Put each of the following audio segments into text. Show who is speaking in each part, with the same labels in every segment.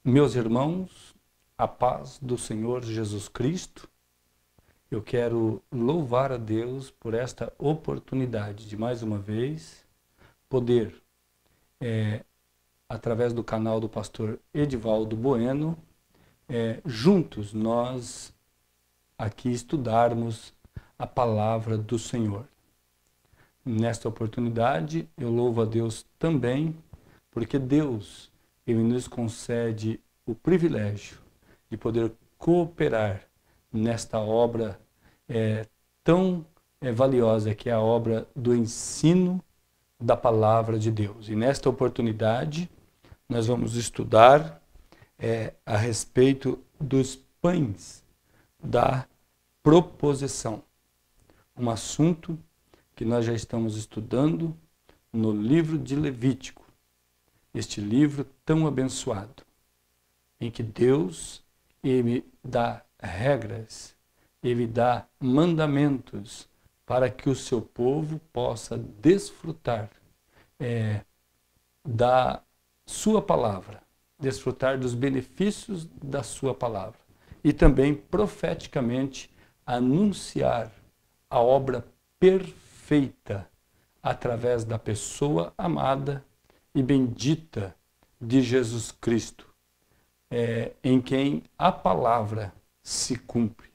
Speaker 1: Meus irmãos, a paz do Senhor Jesus Cristo, eu quero louvar a Deus por esta oportunidade de mais uma vez poder, através do canal do pastor Edivaldo Bueno, juntos nós aqui estudarmos a palavra do Senhor. Nesta oportunidade, eu louvo a Deus também, porque Deus, Ele nos concede o privilégio de poder cooperar nesta obra tão valiosa, que é a obra do ensino da palavra de Deus. E nesta oportunidade, nós vamos estudar a respeito dos pães da proposição. Um assunto que nós já estamos estudando no livro de Levítico. Este livro tão abençoado, em que Deus, Ele dá regras, Ele dá mandamentos para que o seu povo possa desfrutar da sua palavra, desfrutar dos benefícios da sua palavra e também profeticamente anunciar a obra perfeita através da pessoa amada e bendita de Jesus Cristo, em quem a palavra se cumpre.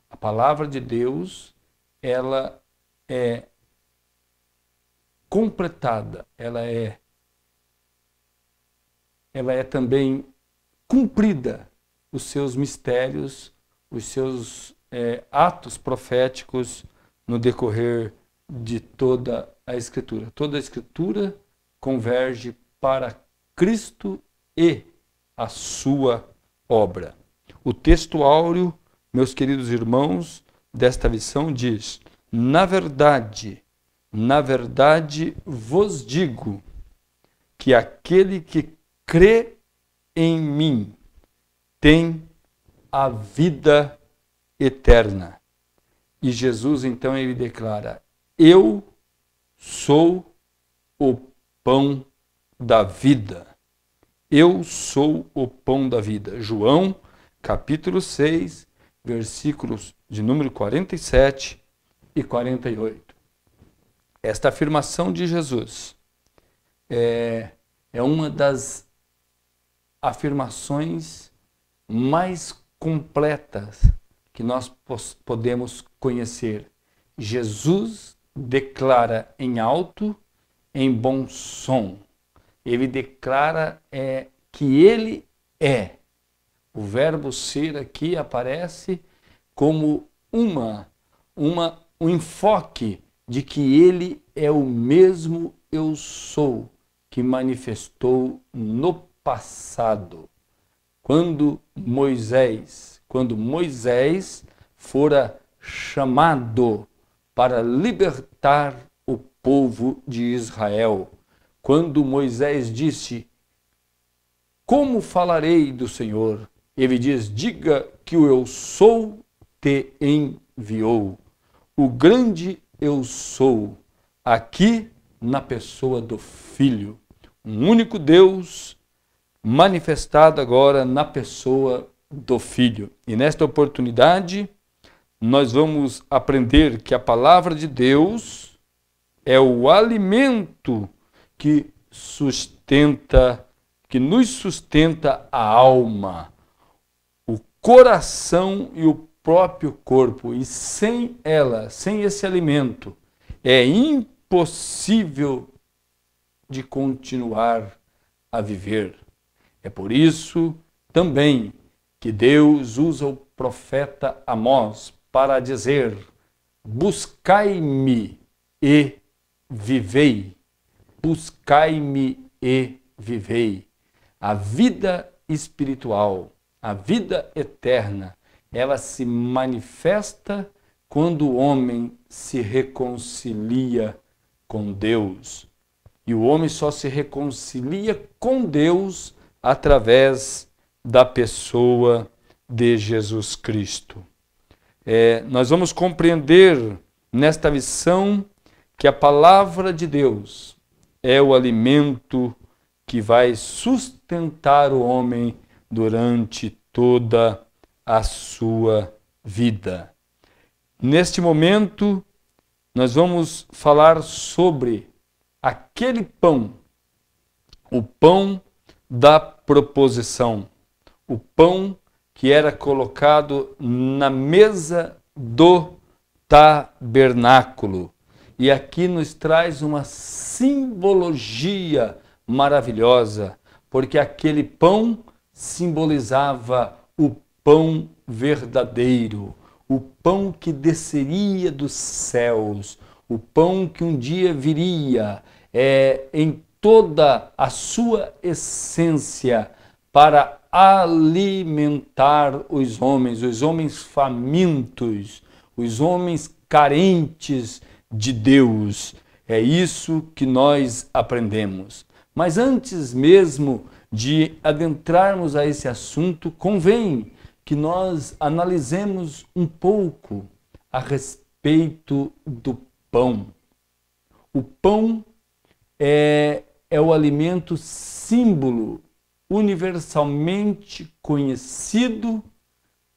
Speaker 1: A palavra de Deus, ela é completada, ela é também cumprida, os seus mistérios, os seus atos proféticos no decorrer de toda a Escritura. Toda a Escritura converge para Cristo e a sua obra. O texto áureo, meus queridos irmãos, desta lição diz: na verdade vos digo que aquele que crê em mim tem a vida eterna. E Jesus, então, ele declara: eu sou o pão da vida. Eu sou o pão da vida. João, capítulo 6, versículos de número 47 e 48. Esta afirmação de Jesus é uma das afirmações mais completas que nós podemos conhecer. Jesus declara em alto, em bom som. Ele declara que ele é. O verbo ser aqui aparece como um enfoque de que ele é o mesmo eu sou que manifestou no passado. Quando Moisés fora chamado para libertar o povo de Israel, quando Moisés disse: como falarei do Senhor? Ele diz: diga que o eu sou te enviou. O grande eu sou, aqui na pessoa do Filho. Um único Deus manifestado agora na pessoa do Filho. E nesta oportunidade, nós vamos aprender que a palavra de Deus é o alimento que nos sustenta a alma, o coração e o próprio corpo. E sem ela, sem esse alimento, é impossível de continuar a viver. É por isso também que Deus usa o profeta Amós para dizer: buscai-me e vivei. Buscai-me e vivei. A vida espiritual, a vida eterna, ela se manifesta quando o homem se reconcilia com Deus. E o homem só se reconcilia com Deus através da pessoa de Jesus Cristo. Nós vamos compreender nesta lição que a palavra de Deus é o alimento que vai sustentar o homem durante toda a sua vida. Neste momento, nós vamos falar sobre aquele pão, o pão da proposição, o pão que era colocado na mesa do tabernáculo. E aqui nos traz uma simbologia maravilhosa, porque aquele pão simbolizava o pão verdadeiro, o pão que desceria dos céus, o pão que um dia viria em toda a sua essência para alimentar os homens famintos, os homens carentes de Deus. É isso que nós aprendemos. Mas antes mesmo de adentrarmos a esse assunto, convém que nós analisemos um pouco a respeito do pão. O pão é o alimento símbolo universalmente conhecido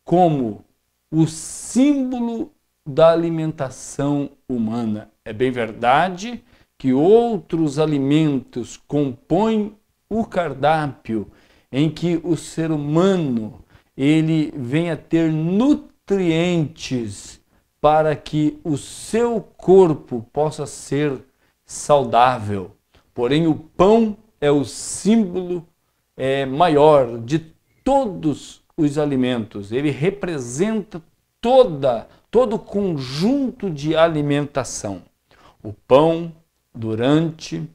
Speaker 1: como o símbolo da alimentação humana. É bem verdade que outros alimentos compõem o cardápio em que o ser humano ele vem a ter nutrientes para que o seu corpo possa ser saudável. Porém, o pão é o símbolo maior de todos os alimentos. Ele representa todo o conjunto de alimentação. O pão, durante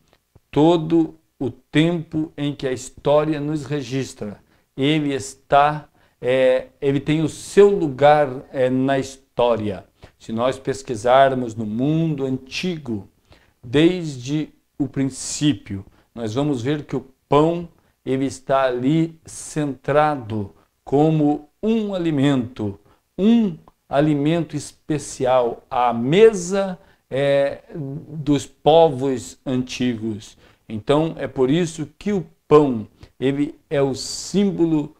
Speaker 1: todo o tempo em que a história nos registra, ele tem o seu lugar na história. Se nós pesquisarmos no mundo antigo, desde o princípio, nós vamos ver que o pão ele está ali centrado como um alimento especial à mesa dos povos antigos. Então é por isso que o pão ele é o símbolo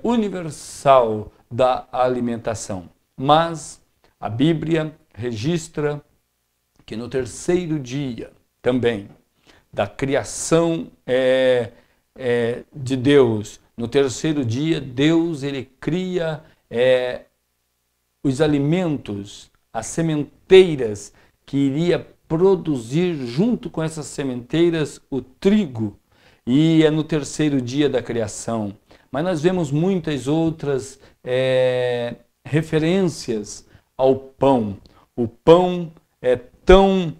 Speaker 1: universal da alimentação. Mas a Bíblia registra que no terceiro dia também da criação de Deus, no terceiro dia Deus ele cria os alimentos, as sementeiras que iria produzir junto com essas sementeiras o trigo, e é no terceiro dia da criação. Mas nós vemos muitas outras referências ao pão. O pão é tão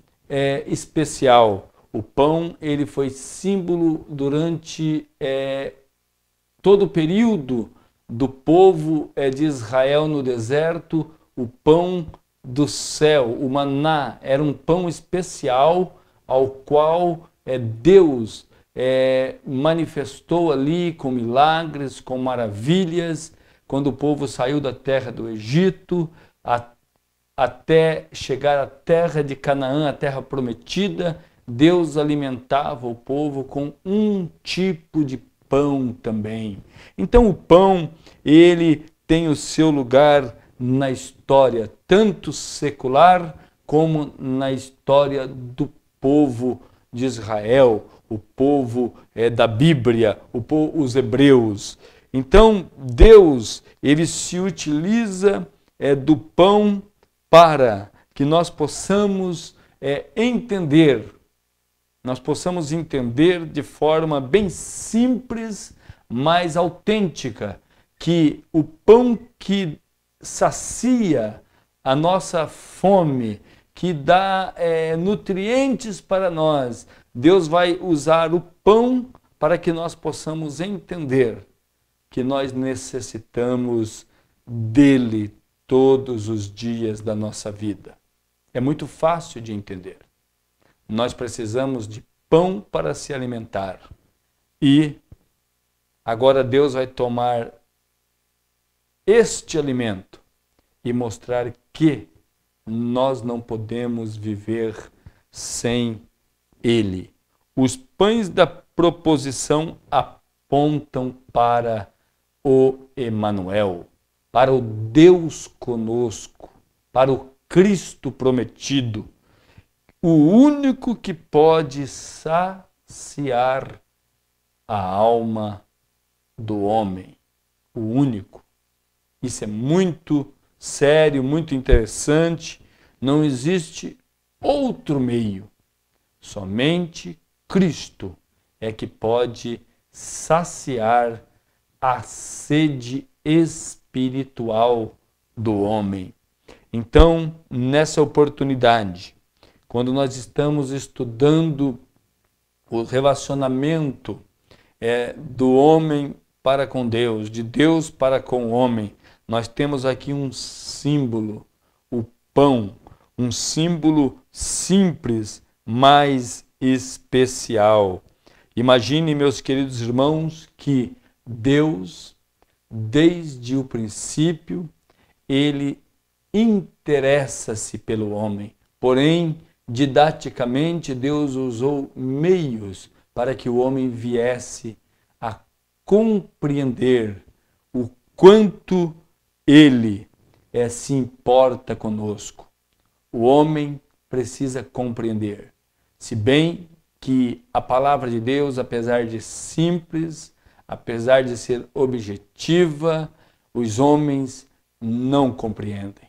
Speaker 1: especial. O pão ele foi símbolo durante todo o período do povo de Israel no deserto. O pão do céu, o maná, era um pão especial ao qual Deus manifestou ali com milagres, com maravilhas, quando o povo saiu da terra do Egito até chegar à terra de Canaã, a terra prometida. Deus alimentava o povo com um tipo de pão também. Então o pão, ele tem o seu lugar na história, tanto secular como na história do povo de Israel, o povo da Bíblia, os hebreus. Então Deus, ele se utiliza do pão para que nós possamos entender de forma bem simples, mas autêntica, que o pão que sacia a nossa fome, que dá nutrientes para nós, Deus vai usar o pão para que nós possamos entender que nós necessitamos dele todos os dias da nossa vida. É muito fácil de entender. Nós precisamos de pão para se alimentar. E agora Deus vai tomar este alimento e mostrar que nós não podemos viver sem ele. Os pães da proposição apontam para o Emanuel, para o Deus conosco, para o Cristo prometido, o único que pode saciar a alma do homem, o único. Isso é muito sério, muito interessante. Não existe outro meio. Somente Cristo é que pode saciar a sede espiritual do homem. Então, nessa oportunidade, quando nós estamos estudando o relacionamento do homem para com Deus, de Deus para com o homem, nós temos aqui um símbolo, o pão, um símbolo simples, mas especial. Imagine, meus queridos irmãos, que Deus, desde o princípio, ele interessa-se pelo homem. Porém, didaticamente, Deus usou meios para que o homem viesse a compreender o quanto ele se importa conosco. O homem precisa compreender. Se bem que a palavra de Deus, apesar de simples, apesar de ser objetiva, os homens não compreendem.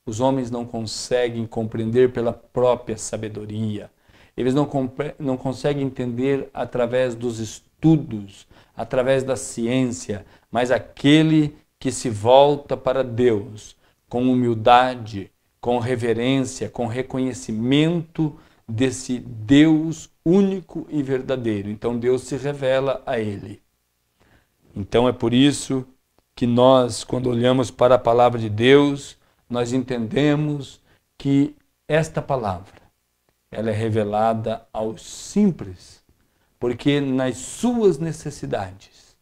Speaker 1: Os homens não conseguem compreender pela própria sabedoria. Eles não conseguem entender através dos estudos, através da ciência, mas aquele que se volta para Deus com humildade, com reverência, com reconhecimento desse Deus único e verdadeiro. Então Deus se revela a ele. Então é por isso que nós, quando olhamos para a palavra de Deus, nós entendemos que esta palavra, ela é revelada aos simples, porque nas suas necessidades,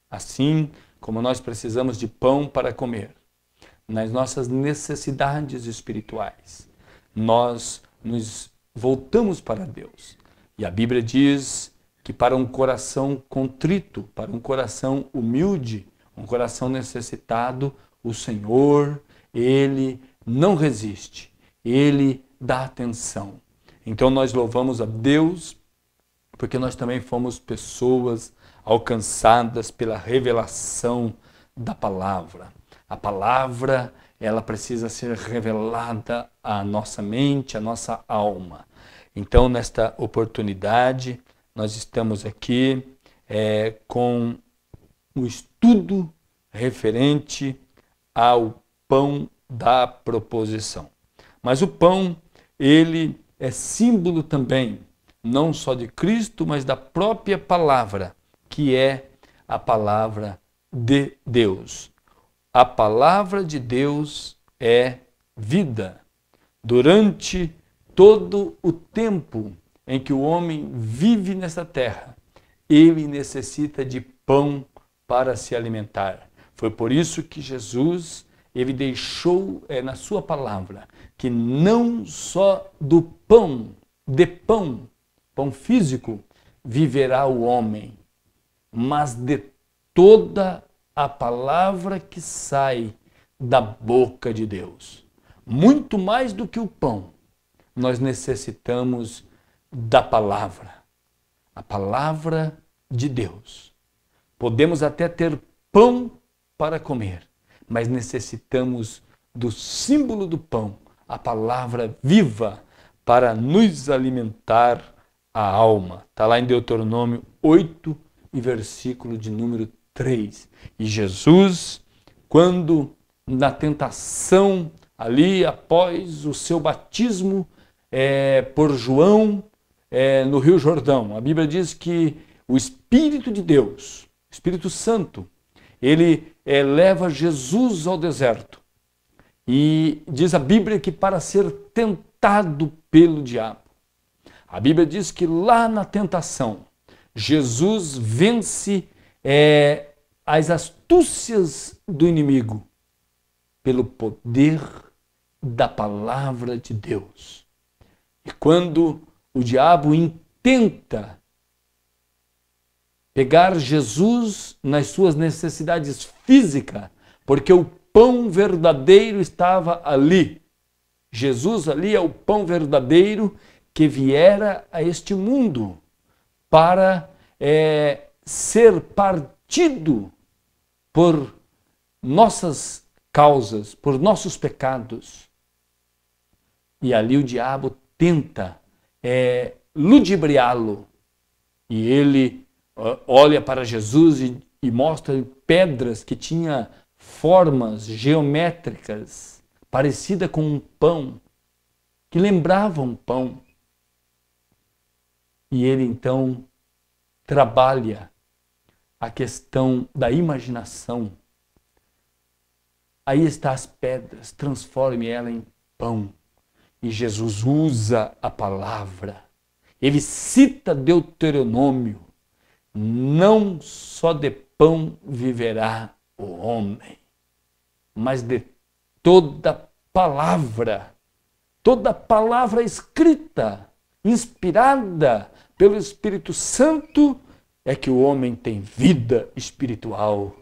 Speaker 1: assim como nós precisamos de pão para comer, nas nossas necessidades espirituais, nós nos voltamos para Deus. E a Bíblia diz que para um coração contrito, para um coração humilde, um coração necessitado, o Senhor, ele não resiste, ele dá atenção. Então nós louvamos a Deus, porque nós também fomos pessoas alcançadas pela revelação da palavra. A palavra, ela precisa ser revelada à nossa mente, à nossa alma. Então, nesta oportunidade, nós estamos aqui com um estudo referente ao pão da proposição. Mas o pão, ele é símbolo também, não só de Cristo, mas da própria palavra, que é a palavra de Deus. A palavra de Deus é vida. Durante todo o tempo em que o homem vive nessa terra, ele necessita de pão para se alimentar. Foi por isso que Jesus, ele deixou na sua palavra que não só do pão, pão físico, viverá o homem, mas de toda a palavra que sai da boca de Deus. Muito mais do que o pão, nós necessitamos da palavra, a palavra de Deus. Podemos até ter pão para comer, mas necessitamos do símbolo do pão, a palavra viva, para nos alimentar a alma. Está lá em Deuteronômio 8 e versículo de número 3. E Jesus, quando na tentação, ali após o seu batismo por João no Rio Jordão, a Bíblia diz que o Espírito de Deus, Espírito Santo, ele leva Jesus ao deserto. E diz a Bíblia que para ser tentado pelo diabo. A Bíblia diz que lá na tentação, Jesus vence as astúcias do inimigo pelo poder da palavra de Deus. E quando o diabo intenta pegar Jesus nas suas necessidades físicas, porque o pão verdadeiro estava ali. Jesus ali é o pão verdadeiro que viera a este mundo para ser partido por nossas causas, por nossos pecados. E ali o diabo tenta ludibriá-lo. E ele olha para Jesus e mostra pedras que tinham formas geométricas, parecida com um pão, que lembravam um pão. E ele então trabalha a questão da imaginação. Aí está as pedras, transforme ela em pão. E Jesus usa a palavra. Ele cita Deuteronômio. Não só de pão viverá o homem, mas de toda palavra escrita, inspirada pelo Espírito Santo, é que o homem tem vida espiritual.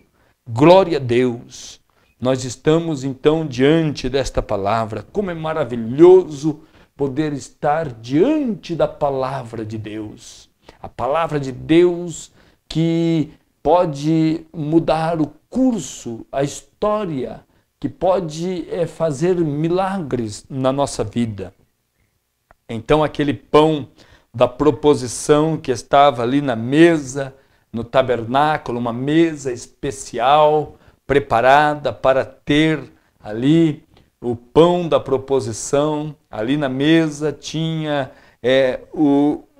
Speaker 1: Glória a Deus! Nós estamos então diante desta palavra. Como é maravilhoso poder estar diante da palavra de Deus. A palavra de Deus que pode mudar o curso, a história, que pode fazer milagres na nossa vida. Então aquele pão da proposição que estava ali na mesa, no tabernáculo, uma mesa especial, preparada para ter ali o pão da proposição. Ali na mesa tinha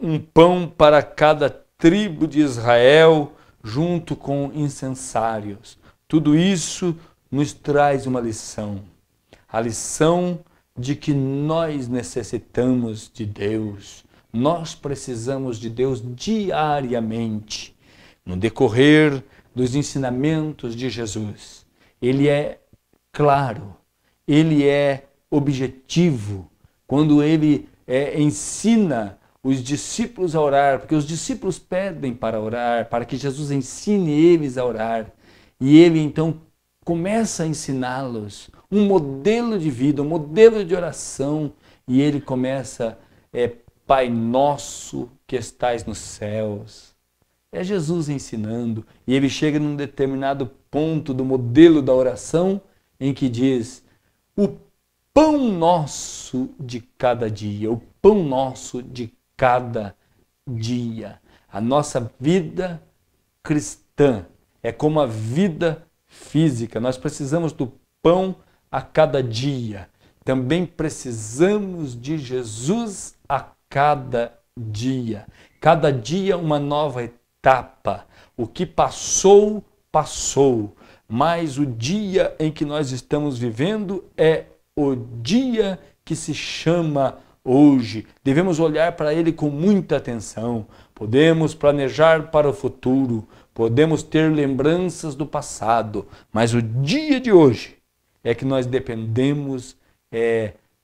Speaker 1: um pão para cada tribo de Israel, junto com incensários. Tudo isso nos traz uma lição. A lição de que nós necessitamos de Deus. Nós precisamos de Deus diariamente. No decorrer dos ensinamentos de Jesus, ele é claro, ele é objetivo, quando ele ensina os discípulos a orar, porque os discípulos pedem para orar, para que Jesus ensine eles a orar, e ele então começa a ensiná-los um modelo de vida, um modelo de oração, e ele começa, Pai nosso que estais nos céus. É Jesus ensinando, e ele chega num determinado ponto do modelo da oração em que diz: o pão nosso de cada dia, o pão nosso de cada dia. A nossa vida cristã é como a vida física. Nós precisamos do pão a cada dia. Também precisamos de Jesus a cada dia. Cada dia uma nova etapa. O que passou, passou. Mas o dia em que nós estamos vivendo é o dia que se chama hoje. Devemos olhar para ele com muita atenção. Podemos planejar para o futuro. Podemos ter lembranças do passado. Mas o dia de hoje é que nós dependemos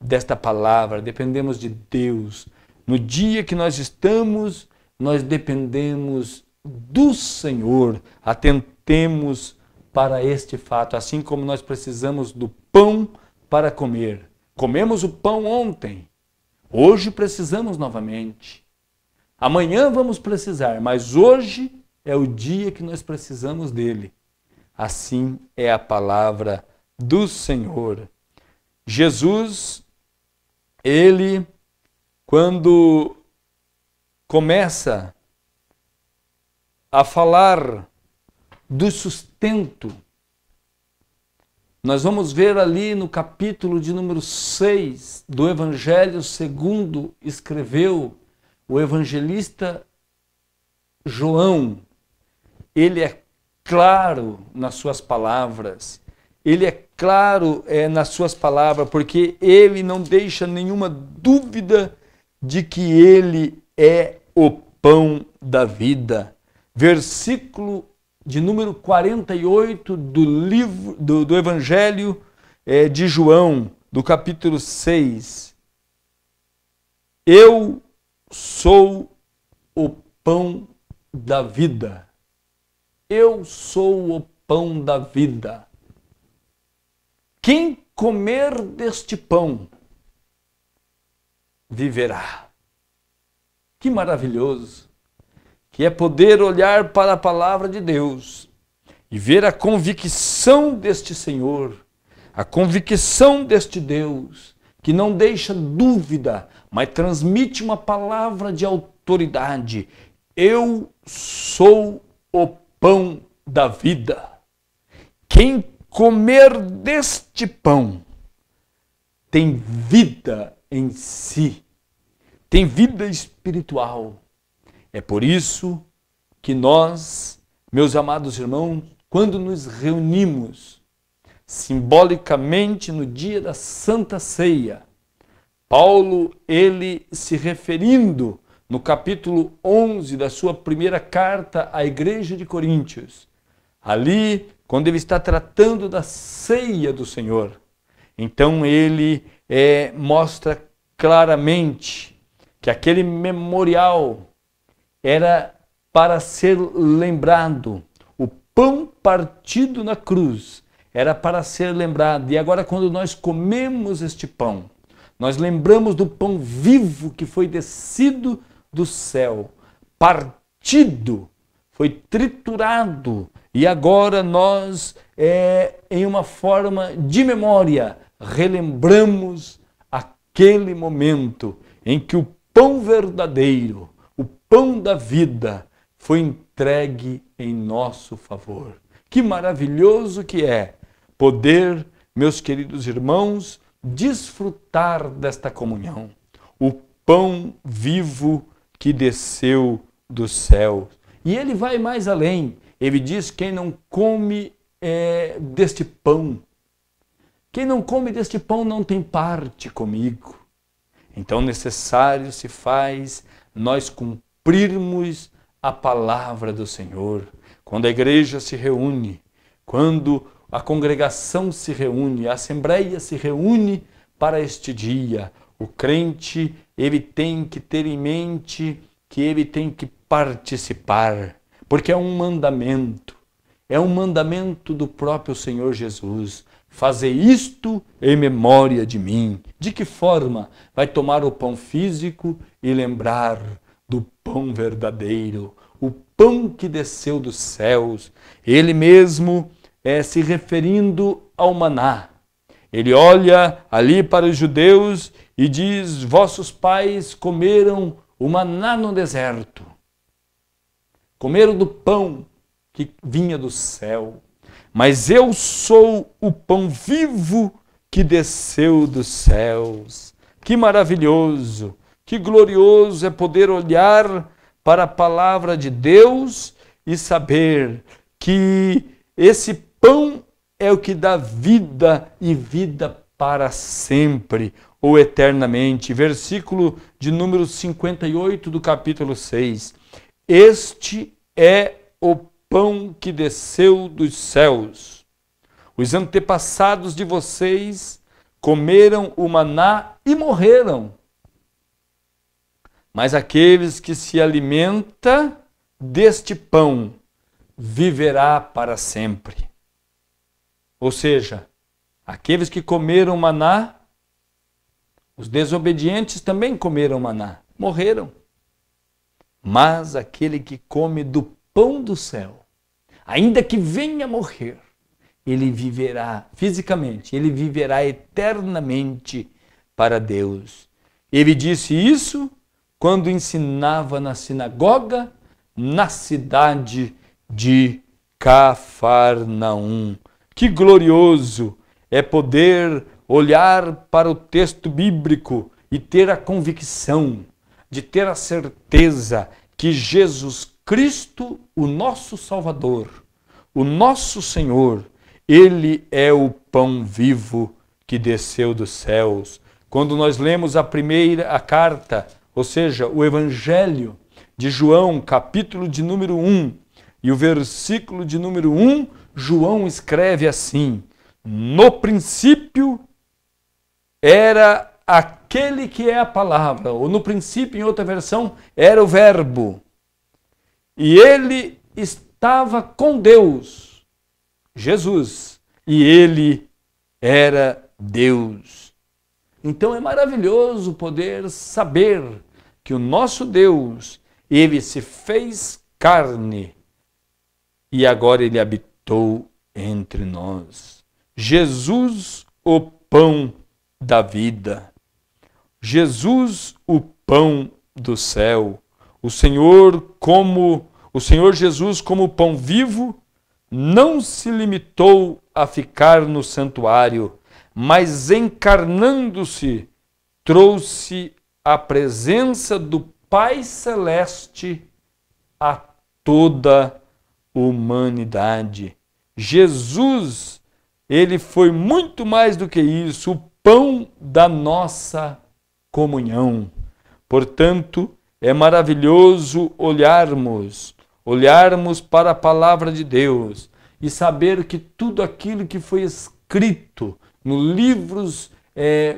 Speaker 1: desta palavra. Dependemos de Deus. No dia que nós estamos, nós dependemos do Senhor. Atentemos para este fato, assim como nós precisamos do pão para comer. Comemos o pão ontem, hoje precisamos novamente. Amanhã vamos precisar, mas hoje é o dia que nós precisamos dele. Assim é a palavra do Senhor. Jesus, ele, quando começa a falar do sustento, nós vamos ver ali no capítulo de número 6 do Evangelho segundo escreveu o evangelista João. Ele é claro nas suas palavras, ele é claro nas suas palavras, porque ele não deixa nenhuma dúvida de que ele é o pão da vida. Versículo de número 48 do livro do Evangelho de João, do capítulo 6. Eu sou o pão da vida. eu sou o pão da vida. Quem comer deste pão viverá. Que maravilhoso que é poder olhar para a palavra de Deus e ver a convicção deste Senhor, a convicção deste Deus, que não deixa dúvida, mas transmite uma palavra de autoridade. Eu sou o pão da vida. Quem comer deste pão tem vida em si, tem vida espiritual. É por isso que nós, meus amados irmãos, quando nos reunimos simbolicamente no dia da Santa Ceia, Paulo, ele se referindo no capítulo 11 da sua primeira carta à igreja de Coríntios, ali, quando ele está tratando da ceia do Senhor, então ele mostra claramente que aquele memorial era para ser lembrado. O pão partido na cruz era para ser lembrado. E agora, quando nós comemos este pão, nós lembramos do pão vivo que foi descido do céu, partido, foi triturado. E agora nós, em uma forma de memória, relembramos aquele momento em que o pão verdadeiro, o pão da vida, foi entregue em nosso favor. Que maravilhoso que é poder, meus queridos irmãos, desfrutar desta comunhão. O pão vivo que desceu do céu. E ele vai mais além. Ele diz: quem não come deste pão, quem não come deste pão não tem parte comigo. Então necessário se faz nós cumprirmos a palavra do Senhor. Quando a igreja se reúne, quando a congregação se reúne, a assembleia se reúne para este dia, o crente, ele tem que ter em mente que ele tem que participar, porque é um mandamento do próprio Senhor Jesus. Fazer isto em memória de mim. De que forma? Vai tomar o pão físico e lembrar do pão verdadeiro, o pão que desceu dos céus. Ele mesmo se referindo ao maná. Ele olha ali para os judeus e diz: vossos pais comeram o maná no deserto. Comeram do pão que vinha do céu. Mas eu sou o pão vivo que desceu dos céus. Que maravilhoso, que glorioso é poder olhar para a palavra de Deus e saber que esse pão é o que dá vida e vida para sempre ou eternamente. Versículo de número 58 do capítulo 6. Este é o pão que desceu dos céus. Os antepassados de vocês comeram o maná e morreram. Mas aqueles que se alimentam deste pão viverá para sempre. Ou seja, aqueles que comeram maná, os desobedientes também comeram maná, morreram. Mas aquele que come do pão do céu, ainda que venha a morrer, ele viverá fisicamente, ele viverá eternamente para Deus. Ele disse isso quando ensinava na sinagoga, na cidade de Cafarnaum. Que glorioso é poder olhar para o texto bíblico e ter a convicção, de ter a certeza que Jesus Cristo, o nosso Salvador, o nosso Senhor, Ele é o pão vivo que desceu dos céus. Quando nós lemos a carta, ou seja, o Evangelho de João, capítulo de número 1, e o versículo de número 1, João escreve assim: no princípio era aquele que é a palavra, ou no princípio, em outra versão, era o verbo. E ele estava com Deus, Jesus, e ele era Deus. Então é maravilhoso poder saber que o nosso Deus, ele se fez carne e agora ele habitou entre nós. Jesus, o pão da vida. Jesus, o pão do céu. O Senhor Jesus, como pão vivo, não se limitou a ficar no santuário, mas encarnando-se, trouxe a presença do Pai Celeste a toda a humanidade. Jesus, ele foi muito mais do que isso, o pão da nossa comunhão. Portanto, é maravilhoso olharmos para a palavra de Deus e saber que tudo aquilo que foi escrito nos livros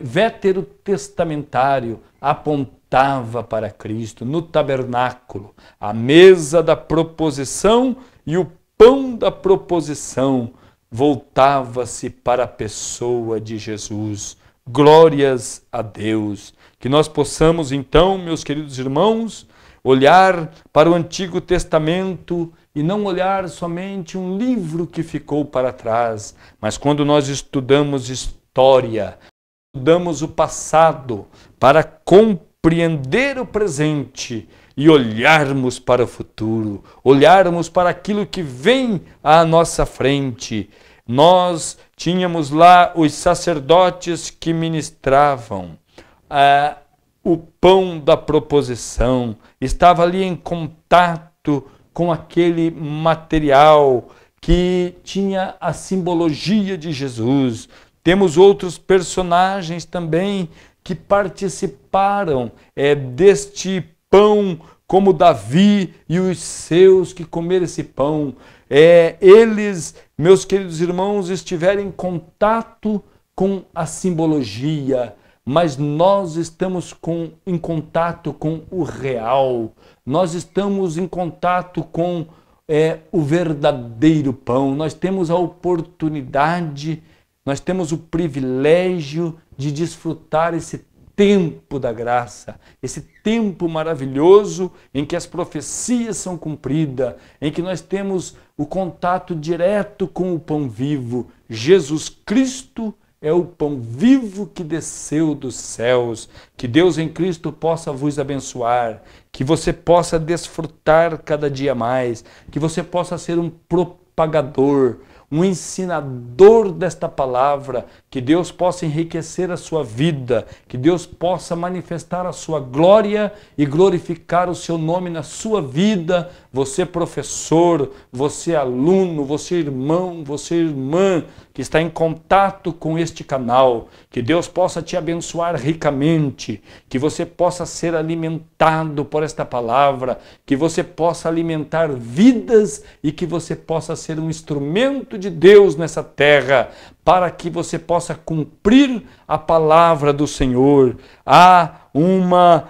Speaker 1: veterotestamentário apontava para Cristo, no tabernáculo, a mesa da proposição e o pão da proposição voltava-se para a pessoa de Jesus. Glórias a Deus. Que nós possamos então, meus queridos irmãos, olhar para o Antigo Testamento e não olhar somente um livro que ficou para trás, mas quando nós estudamos história, estudamos o passado para compreender o presente e olharmos para o futuro, olharmos para aquilo que vem à nossa frente. Nós tínhamos lá os sacerdotes que ministravam o pão da proposição, estava ali em contato com aquele material que tinha a simbologia de Jesus. Temos outros personagens também que participaram deste pão, como Davi e os seus que comeram esse pão. Eles, meus queridos irmãos, estiveram em contato com a simbologia, mas nós estamos em contato com o real, nós estamos em contato com o verdadeiro pão. Nós temos a oportunidade, nós temos o privilégio de desfrutar esse tempo da graça, esse tempo maravilhoso em que as profecias são cumpridas, em que nós temos o contato direto com o pão vivo. Jesus Cristo é o pão vivo que desceu dos céus. Que Deus em Cristo possa vos abençoar, que você possa desfrutar cada dia mais, que você possa ser um propagador, um ensinador desta palavra, que Deus possa enriquecer a sua vida, que Deus possa manifestar a sua glória e glorificar o seu nome na sua vida. Você professor, você aluno, você irmão, você irmã que está em contato com este canal, que Deus possa te abençoar ricamente, que você possa ser alimentado por esta palavra, que você possa alimentar vidas e que você possa ser um instrumento de Deus nessa terra, para que você possa cumprir a palavra do Senhor. Há uma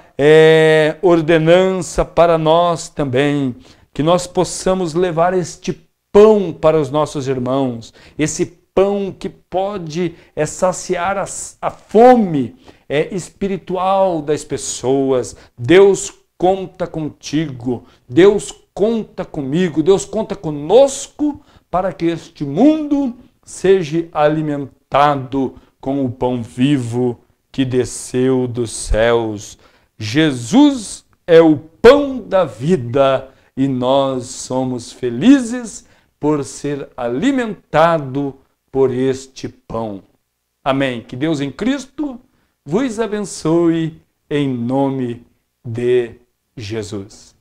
Speaker 1: ordenança para nós também, que nós possamos levar este pão para os nossos irmãos, esse pão que pode saciar a fome espiritual das pessoas. Deus conta contigo, Deus conta comigo, Deus conta conosco para que este mundo seja alimentado com o pão vivo que desceu dos céus. Jesus é o pão da vida e nós somos felizes por ser alimentado por este pão. Amém. Que Deus em Cristo vos abençoe em nome de Jesus.